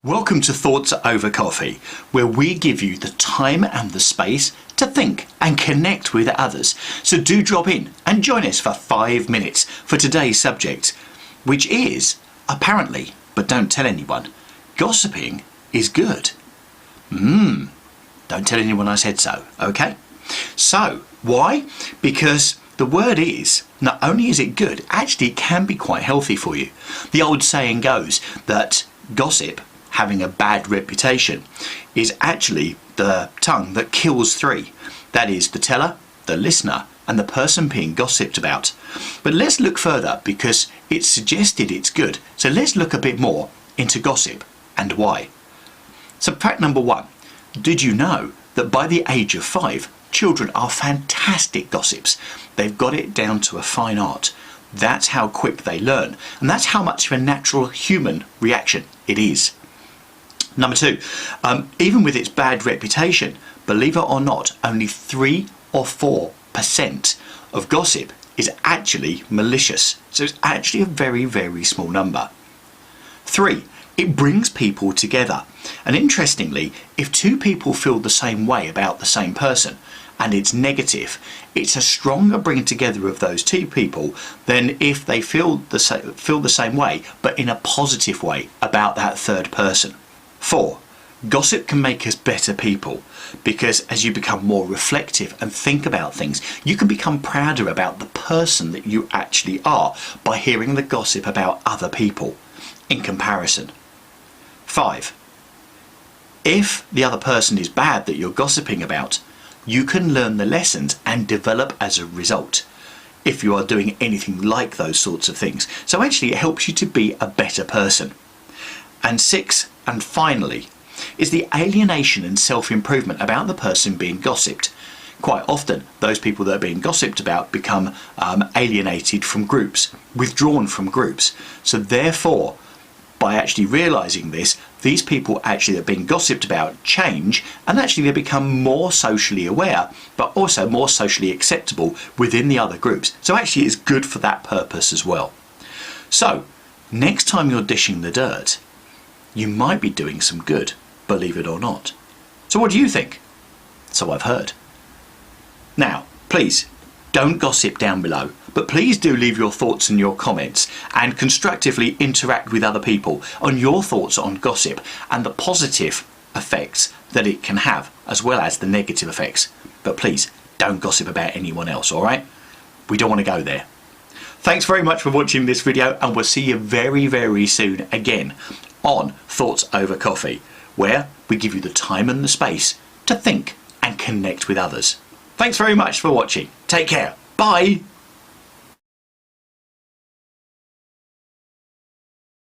Welcome to Thoughts Over Coffee, where we give you the time and the space to think and connect with others. So do drop in and join us for 5 minutes for today's subject, which is, apparently, but don't tell anyone, gossiping is good. Don't tell anyone I said so, okay? So, why? Because the word is, not only is it good, actually it can be quite healthy for you. The old saying goes that gossip, having a bad reputation, is actually the tongue that kills three. That is the teller, the listener, and the person being gossiped about. But let's look further because it's suggested it's good. So let's look a bit more into gossip and why. So fact number one, did you know that by the age of 5, children are fantastic gossips? They've got it down to a fine art. That's how quick they learn. And that's how much of a natural human reaction it is. Number two, even with its bad reputation, believe it or not, only 3 or 4% of gossip is actually malicious. So it's actually a very, very small number. 3, it brings people together. And interestingly, if 2 people feel the same way about the same person and it's negative, it's a stronger bringing together of those 2 people than if they feel the same way, but in a positive way about that third person. 4, gossip can make us better people because as you become more reflective and think about things, you can become prouder about the person that you actually are by hearing the gossip about other people in comparison. 5, if the other person is bad that you're gossiping about, you can learn the lessons and develop as a result if you are doing anything like those sorts of things. So actually it helps you to be a better person. And 6, and finally, is the alienation and self-improvement about the person being gossiped. Quite often, those people that are being gossiped about become alienated from groups, withdrawn from groups. So therefore, by actually realising this, these people actually that are being gossiped about change, and actually they become more socially aware, but also more socially acceptable within the other groups. So actually it's good for that purpose as well. So, next time you're dishing the dirt, you might be doing some good, believe it or not. So what do you think? So I've heard. Now, please, don't gossip down below, but please do leave your thoughts and your comments and constructively interact with other people on your thoughts on gossip and the positive effects that it can have, as well as the negative effects. But please, don't gossip about anyone else, all right? We don't want to go there. Thanks very much for watching this video, and we'll see you very, very soon again on Thoughts Over Coffee, where we give you the time and the space to think and connect with others. Thanks very much for watching. Take care. Bye.